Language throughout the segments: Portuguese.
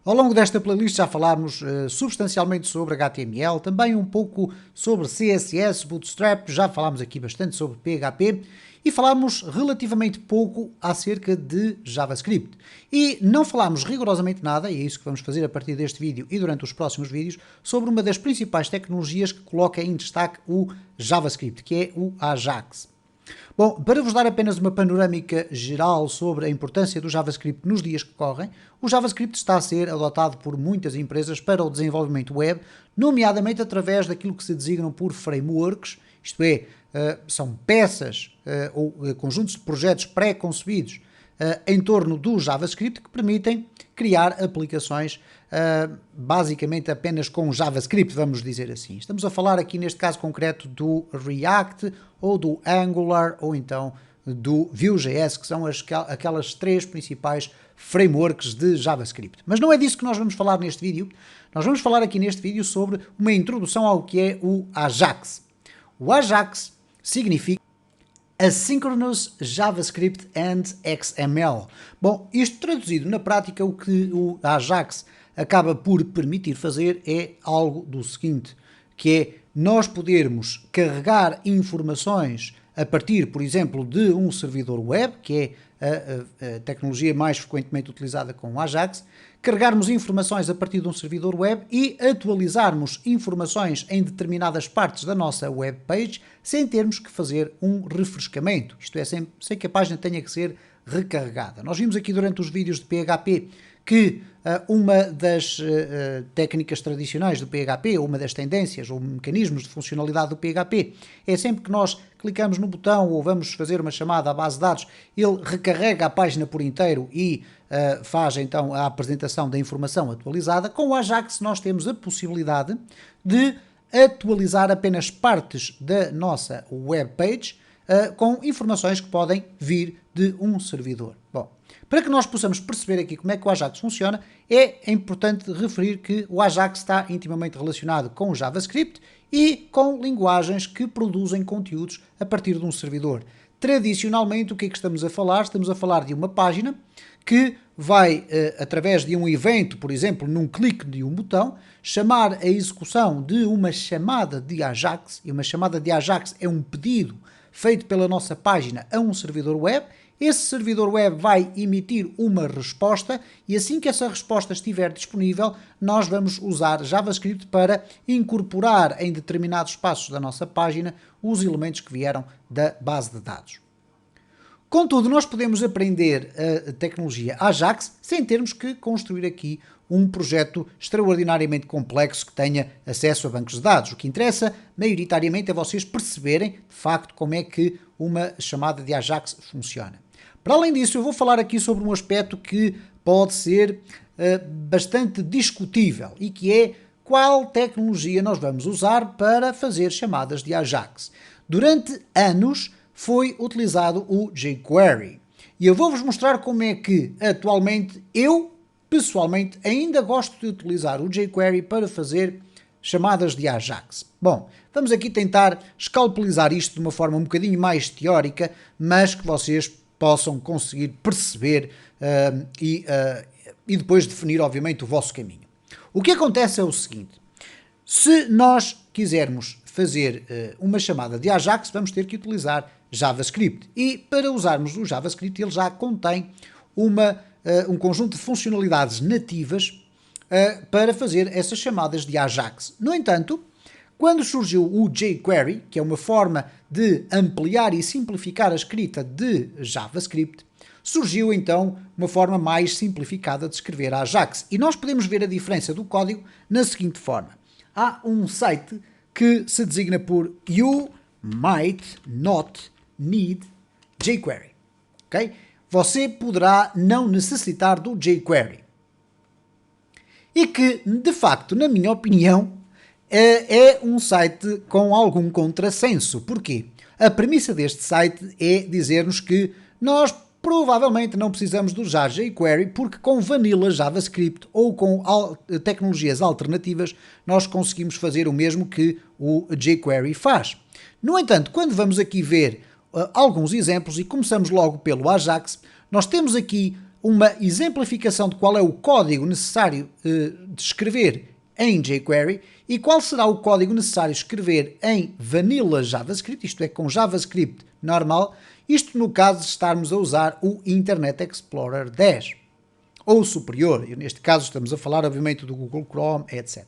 Ao longo desta playlist já falámos substancialmente sobre HTML, também um pouco sobre CSS, Bootstrap, já falámos aqui bastante sobre PHP e falámos relativamente pouco acerca de JavaScript. E não falámos rigorosamente nada, e é isso que vamos fazer a partir deste vídeo e durante os próximos vídeos, sobre uma das principais tecnologias que coloca em destaque o JavaScript, que é o Ajax. Bom, para vos dar apenas uma panorâmica geral sobre a importância do JavaScript nos dias que correm, o JavaScript está a ser adotado por muitas empresas para o desenvolvimento web, nomeadamente através daquilo que se designam por frameworks, isto é, são peças ou conjuntos de projetos pré-concebidos em torno do JavaScript que permitem criar aplicações basicamente apenas com JavaScript, vamos dizer assim. Estamos a falar aqui neste caso concreto do React ou do Angular ou então do Vue.js, que são aquelas três principais frameworks de JavaScript. Mas não é disso que nós vamos falar neste vídeo. Nós vamos falar aqui neste vídeo sobre uma introdução ao que é o Ajax. O Ajax significa Asynchronous JavaScript and XML. Bom, isto traduzido na prática, o que o Ajax acaba por permitir fazer é algo do seguinte, que é nós podermos carregar informações a partir, por exemplo, de um servidor web, que é a tecnologia mais frequentemente utilizada com o Ajax, carregarmos informações a partir de um servidor web e atualizarmos informações em determinadas partes da nossa web page sem termos que fazer um refrescamento, isto é, sem que a página tenha que ser recarregada. Nós vimos aqui durante os vídeos de PHP que uma das técnicas tradicionais do PHP, ou uma das tendências ou mecanismos de funcionalidade do PHP, é sempre que nós clicamos no botão ou vamos fazer uma chamada à base de dados, ele recarrega a página por inteiro e faz então a apresentação da informação atualizada. Com o Ajax nós temos a possibilidade de atualizar apenas partes da nossa web page com informações que podem vir de um servidor. Bom, para que nós possamos perceber aqui como é que o Ajax funciona, é importante referir que o Ajax está intimamente relacionado com o JavaScript e com linguagens que produzem conteúdos a partir de um servidor. Tradicionalmente, o que é que estamos a falar? Estamos a falar de uma página que vai, através de um evento, por exemplo, num clique de um botão, chamar a execução de uma chamada de Ajax, e uma chamada de Ajax é um pedido feito pela nossa página a um servidor web. Esse servidor web vai emitir uma resposta e assim que essa resposta estiver disponível, nós vamos usar JavaScript para incorporar em determinados espaços da nossa página os elementos que vieram da base de dados. Contudo, nós podemos aprender a tecnologia Ajax sem termos que construir aqui um projeto extraordinariamente complexo que tenha acesso a bancos de dados. O que interessa, maioritariamente, é vocês perceberem, de facto, como é que uma chamada de Ajax funciona. Para além disso, eu vou falar aqui sobre um aspecto que pode ser bastante discutível e que é qual tecnologia nós vamos usar para fazer chamadas de Ajax. Durante anos foi utilizado o jQuery e eu vou-vos mostrar como é que atualmente eu, pessoalmente, ainda gosto de utilizar o jQuery para fazer chamadas de Ajax. Bom, vamos aqui tentar escalpelizar isto de uma forma um bocadinho mais teórica, mas que vocês possam conseguir perceber e depois definir, obviamente, o vosso caminho. O que acontece é o seguinte: se nós quisermos fazer uma chamada de Ajax, vamos ter que utilizar JavaScript. E para usarmos o JavaScript, ele já contém um conjunto de funcionalidades nativas para fazer essas chamadas de Ajax. No entanto, quando surgiu o jQuery, que é uma forma de ampliar e simplificar a escrita de JavaScript, surgiu então uma forma mais simplificada de escrever Ajax. E nós podemos ver a diferença do código na seguinte forma. Há um site que se designa por You Might Not Need jQuery. Okay? Você poderá não necessitar do jQuery. E que, de facto, na minha opinião, é um site com algum contrassenso. Porquê? A premissa deste site é dizer-nos que nós provavelmente não precisamos de usar jQuery porque com Vanilla JavaScript ou com tecnologias alternativas nós conseguimos fazer o mesmo que o jQuery faz. No entanto, quando vamos aqui ver alguns exemplos e começamos logo pelo Ajax, nós temos aqui uma exemplificação de qual é o código necessário de escrever em jQuery e qual será o código necessário escrever em Vanilla JavaScript, isto é, com JavaScript normal, isto no caso de estarmos a usar o Internet Explorer 10 ou superior, e neste caso estamos a falar obviamente do Google Chrome, etc.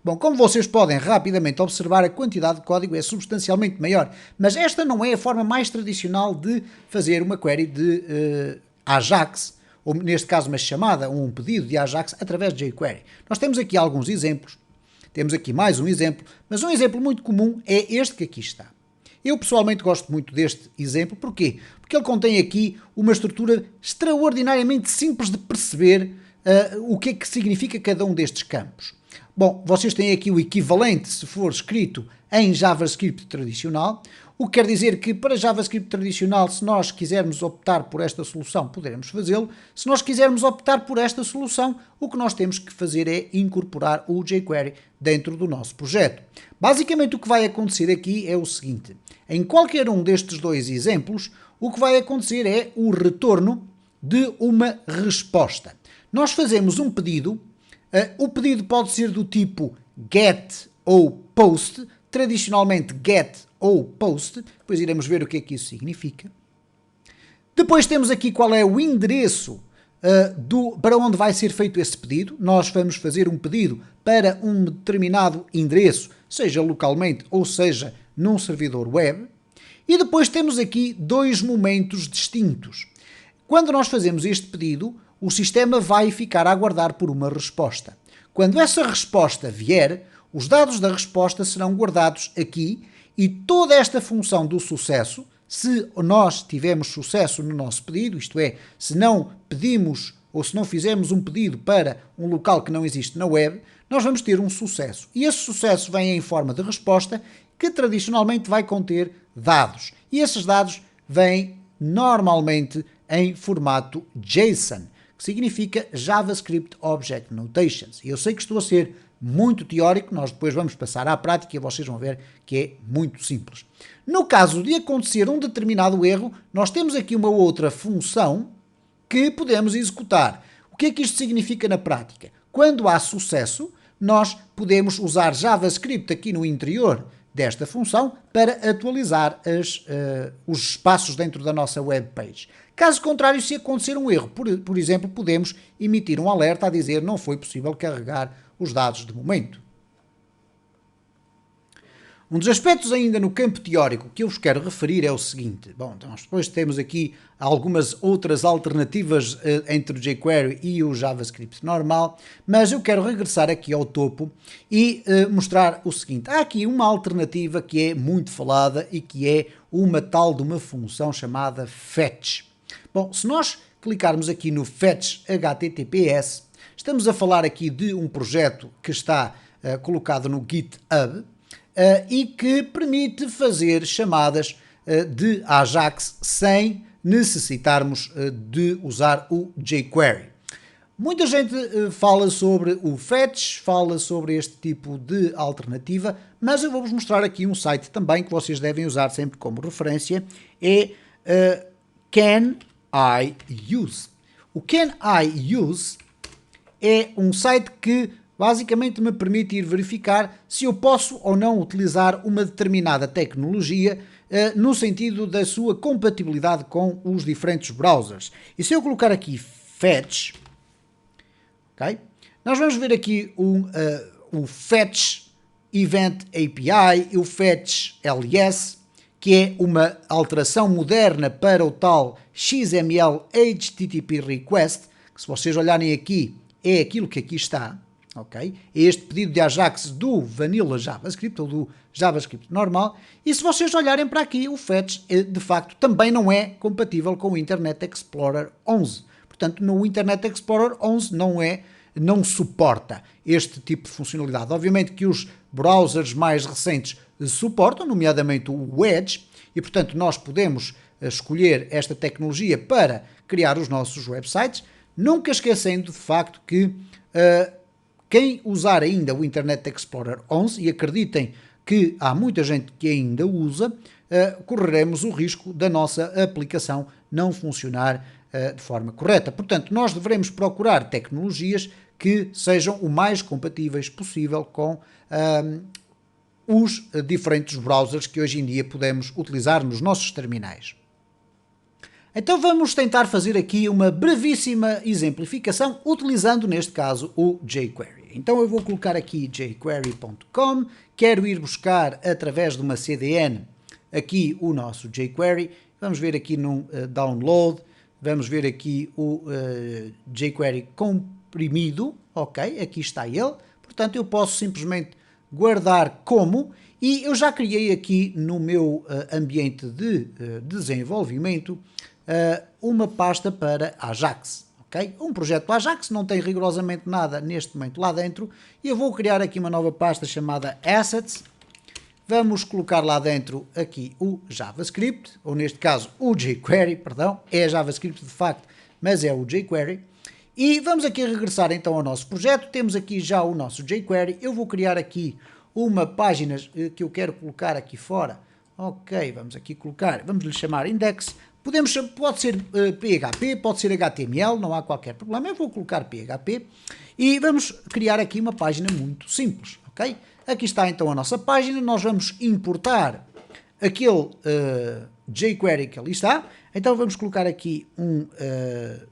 Bom, como vocês podem rapidamente observar, a quantidade de código é substancialmente maior, mas esta não é a forma mais tradicional de fazer uma query de Ajax, ou neste caso uma chamada ou um pedido de Ajax através de jQuery. Nós temos aqui alguns exemplos, temos aqui mais um exemplo, mas um exemplo muito comum é este que aqui está. Eu pessoalmente gosto muito deste exemplo, porquê? Porque ele contém aqui uma estrutura extraordinariamente simples de perceber o que é que significa cada um destes campos. Bom, vocês têm aqui o equivalente se for escrito em JavaScript tradicional, o que quer dizer que para JavaScript tradicional, se nós quisermos optar por esta solução, poderemos fazê-lo. Se nós quisermos optar por esta solução, o que nós temos que fazer é incorporar o jQuery dentro do nosso projeto. Basicamente o que vai acontecer aqui é o seguinte, em qualquer um destes dois exemplos, o que vai acontecer é o retorno de uma resposta. Nós fazemos um pedido, o pedido pode ser do tipo get ou post, tradicionalmente get ou post, depois iremos ver o que é que isso significa. Depois temos aqui qual é o endereço para onde vai ser feito esse pedido. Nós vamos fazer um pedido para um determinado endereço, seja localmente ou seja num servidor web. E depois temos aqui dois momentos distintos. Quando nós fazemos este pedido, o sistema vai ficar a aguardar por uma resposta. Quando essa resposta vier, os dados da resposta serão guardados aqui e toda esta função do sucesso, se nós tivermos sucesso no nosso pedido, isto é, se não pedimos ou se não fizermos um pedido para um local que não existe na web, nós vamos ter um sucesso. E esse sucesso vem em forma de resposta que tradicionalmente vai conter dados. E esses dados vêm normalmente em formato JSON, que significa JavaScript Object Notations. E eu sei que estou a ser muito teórico, nós depois vamos passar à prática e vocês vão ver que é muito simples. No caso de acontecer um determinado erro, nós temos aqui uma outra função que podemos executar. O que é que isto significa na prática? Quando há sucesso, nós podemos usar JavaScript aqui no interior desta função para atualizar os espaços dentro da nossa web page. Caso contrário, se acontecer um erro, por exemplo, podemos emitir um alerta a dizer não foi possível carregar os dados de momento. Um dos aspectos ainda no campo teórico que eu vos quero referir é o seguinte. Bom, então nós depois temos aqui algumas outras alternativas entre o jQuery e o JavaScript normal, mas eu quero regressar aqui ao topo e mostrar o seguinte. Há aqui uma alternativa que é muito falada e que é uma tal de uma função chamada fetch. Bom, se nós clicarmos aqui no fetch HTTPS, estamos a falar aqui de um projeto que está colocado no GitHub, e que permite fazer chamadas de Ajax sem necessitarmos de usar o jQuery. Muita gente fala sobre o fetch, fala sobre este tipo de alternativa, mas eu vou-vos mostrar aqui um site também que vocês devem usar sempre como referência, é Can I Use. O Can I Use é um site que basicamente me permite ir verificar se eu posso ou não utilizar uma determinada tecnologia no sentido da sua compatibilidade com os diferentes browsers. E se eu colocar aqui Fetch, okay, nós vamos ver aqui o Fetch Event API e o Fetch LS, que é uma alteração moderna para o tal XML HTTP Request, que se vocês olharem aqui, é aquilo que aqui está. Okay? É este pedido de Ajax do Vanilla JavaScript ou do JavaScript normal, e se vocês olharem para aqui, o Fetch de facto também não é compatível com o Internet Explorer 11. Portanto, no Internet Explorer 11 não suporta este tipo de funcionalidade. Obviamente que os browsers mais recentes suportam, nomeadamente o Edge, e portanto nós podemos escolher esta tecnologia para criar os nossos websites, nunca esquecendo de facto que quem usar ainda o Internet Explorer 11, e acreditem que há muita gente que ainda usa, correremos o risco da nossa aplicação não funcionar de forma correta. Portanto, nós devemos procurar tecnologias que sejam o mais compatíveis possível com os diferentes browsers que hoje em dia podemos utilizar nos nossos terminais. Então vamos tentar fazer aqui uma brevíssima exemplificação utilizando neste caso o jQuery. Então eu vou colocar aqui jQuery.com, quero ir buscar através de uma CDN aqui o nosso jQuery, vamos ver aqui no download, vamos ver aqui o jQuery comprimido, ok, aqui está ele, portanto eu posso simplesmente guardar como, e eu já criei aqui no meu ambiente de desenvolvimento uma pasta para Ajax, ok? Um projeto Ajax não tem rigorosamente nada neste momento lá dentro, e eu vou criar aqui uma nova pasta chamada Assets, vamos colocar lá dentro aqui o JavaScript, ou neste caso o jQuery, perdão, é JavaScript de facto, mas é o jQuery, e vamos aqui regressar então ao nosso projeto, temos aqui já o nosso jQuery, eu vou criar aqui uma página que eu quero colocar aqui fora, ok, vamos aqui colocar, vamos lhe chamar index, pode ser PHP, pode ser HTML, não há qualquer problema, eu vou colocar PHP, e vamos criar aqui uma página muito simples, ok? Aqui está então a nossa página, nós vamos importar aquele jQuery que ali está, então vamos colocar aqui um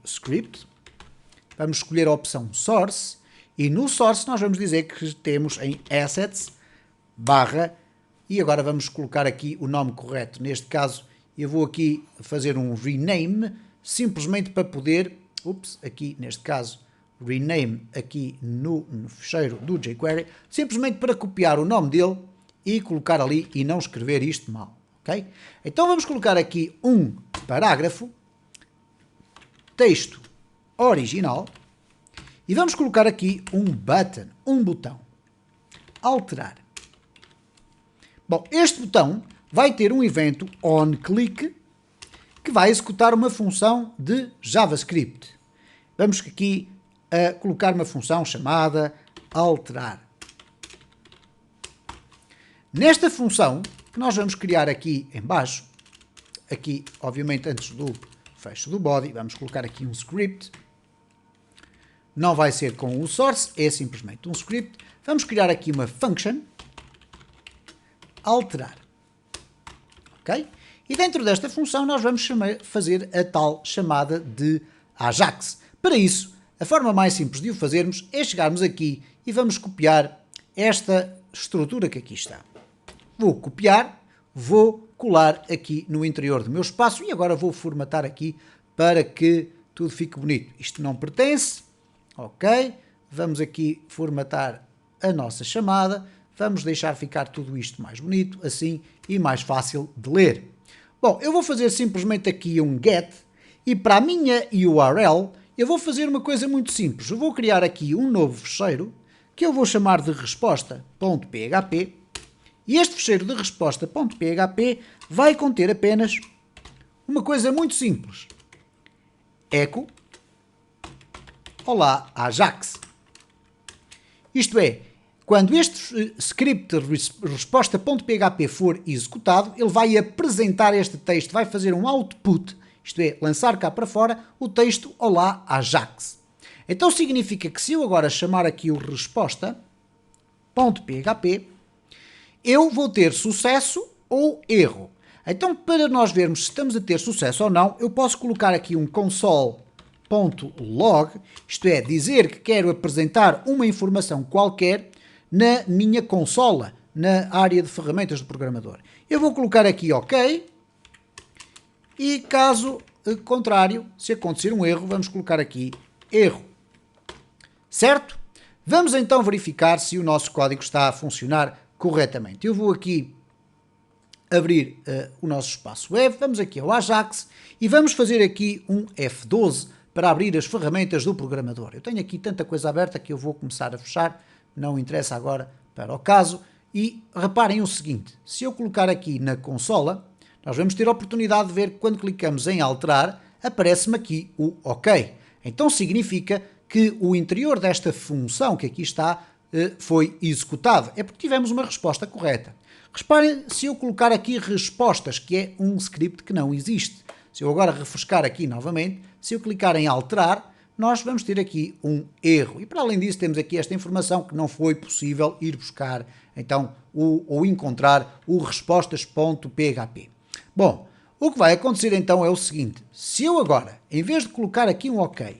script, vamos escolher a opção source, e no source nós vamos dizer que temos em assets, barra, e agora vamos colocar aqui o nome correto, neste caso eu vou aqui fazer um rename, simplesmente para poder, aqui neste caso, rename aqui no fecheiro do jQuery, simplesmente para copiar o nome dele e colocar ali e não escrever isto mal, ok? Então vamos colocar aqui um parágrafo, texto original, e vamos colocar aqui um button, um botão, alterar. Bom, este botão vai ter um evento onClick que vai executar uma função de JavaScript. Vamos aqui colocar uma função chamada alterar. Nesta função que nós vamos criar aqui em baixo, aqui obviamente antes do fecho do body, vamos colocar aqui um script. Não vai ser com o source, é simplesmente um script. Vamos criar aqui uma function alterar. Ok? E dentro desta função nós vamos fazer a tal chamada de Ajax. Para isso, a forma mais simples de o fazermos é chegarmos aqui e vamos copiar esta estrutura que aqui está. Vou copiar, vou colar aqui no interior do meu espaço e agora vou formatar aqui para que tudo fique bonito. Isto não pertence, ok? Vamos aqui formatar a nossa chamada, vamos deixar ficar tudo isto mais bonito, assim, e mais fácil de ler. Bom, eu vou fazer simplesmente aqui um get, e para a minha URL, eu vou fazer uma coisa muito simples. Eu vou criar aqui um novo fecheiro, que eu vou chamar de resposta.php, e este fecheiro de resposta.php vai conter apenas uma coisa muito simples. Echo, olá, Ajax. Isto é, quando este script resposta.php for executado, ele vai apresentar este texto, vai fazer um output, isto é, lançar cá para fora o texto olá, Ajax. Então significa que se eu agora chamar aqui o resposta.php, eu vou ter sucesso ou erro. Então, para nós vermos se estamos a ter sucesso ou não, eu posso colocar aqui um console.log, isto é, dizer que quero apresentar uma informação qualquer na minha consola, na área de ferramentas do programador. Eu vou colocar aqui OK, e caso contrário, se acontecer um erro, vamos colocar aqui erro. Certo? Vamos então verificar se o nosso código está a funcionar corretamente. Eu vou aqui abrir o nosso espaço web, vamos aqui ao Ajax e vamos fazer aqui um F12 para abrir as ferramentas do programador. Eu tenho aqui tanta coisa aberta que eu vou começar a fechar, não interessa agora para o caso. E reparem o seguinte, se eu colocar aqui na consola, nós vamos ter a oportunidade de ver que quando clicamos em alterar, aparece-me aqui o OK. Então significa que o interior desta função que aqui está foi executado. É porque tivemos uma resposta correta. Reparem se eu colocar aqui respostas, que é um script que não existe. Se eu agora refrescar aqui novamente, se eu clicar em alterar, nós vamos ter aqui um erro. E para além disso temos aqui esta informação que não foi possível ir buscar então ou encontrar o respostas.php. Bom, o que vai acontecer então é o seguinte, se eu agora, em vez de colocar aqui um OK,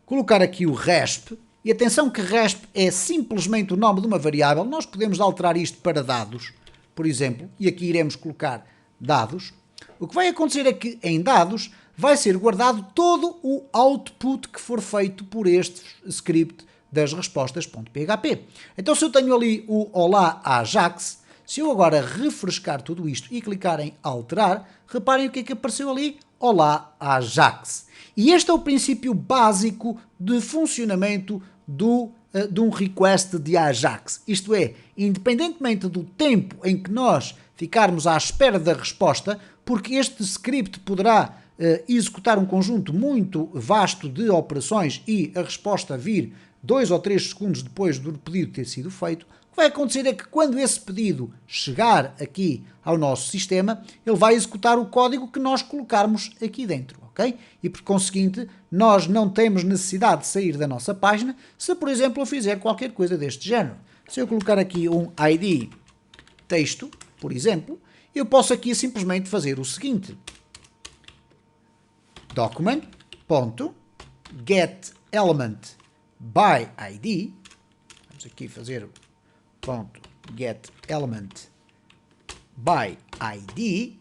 colocar aqui o resp, e atenção que resp é simplesmente o nome de uma variável, nós podemos alterar isto para dados, por exemplo, e aqui iremos colocar dados. O que vai acontecer é que em dados vai ser guardado todo o output que for feito por este script das respostas.php. Então se eu tenho ali o Olá Ajax, se eu agora refrescar tudo isto e clicar em alterar, reparem o que é que apareceu ali, Olá Ajax. E este é o princípio básico de funcionamento de um request de Ajax. Isto é, independentemente do tempo em que nós ficarmos à espera da resposta, porque este script poderá executar um conjunto muito vasto de operações e a resposta vir 2 ou 3 segundos depois do pedido ter sido feito, o que vai acontecer é que quando esse pedido chegar aqui ao nosso sistema, ele vai executar o código que nós colocarmos aqui dentro, ok? E por conseguinte, nós não temos necessidade de sair da nossa página se, por exemplo, eu fizer qualquer coisa deste género. Se eu colocar aqui um ID texto, por exemplo, eu posso aqui simplesmente fazer o seguinte, document.getElementById, vamos aqui fazer .getElementById,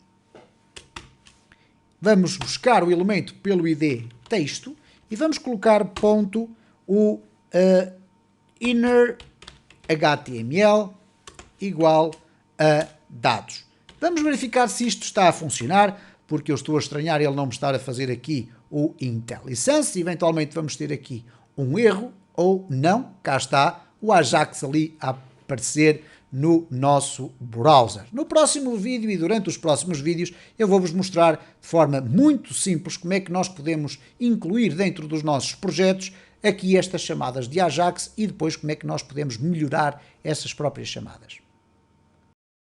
vamos buscar o elemento pelo ID texto e vamos colocar o inner HTML igual a dados. Vamos verificar se isto está a funcionar, porque eu estou a estranhar ele não me estar a fazer aqui o IntelliSense. Eventualmente vamos ter aqui um erro ou não. Cá está o Ajax ali a aparecer no nosso browser. No próximo vídeo e durante os próximos vídeos eu vou-vos mostrar de forma muito simples como é que nós podemos incluir dentro dos nossos projetos aqui estas chamadas de Ajax e depois como é que nós podemos melhorar essas próprias chamadas.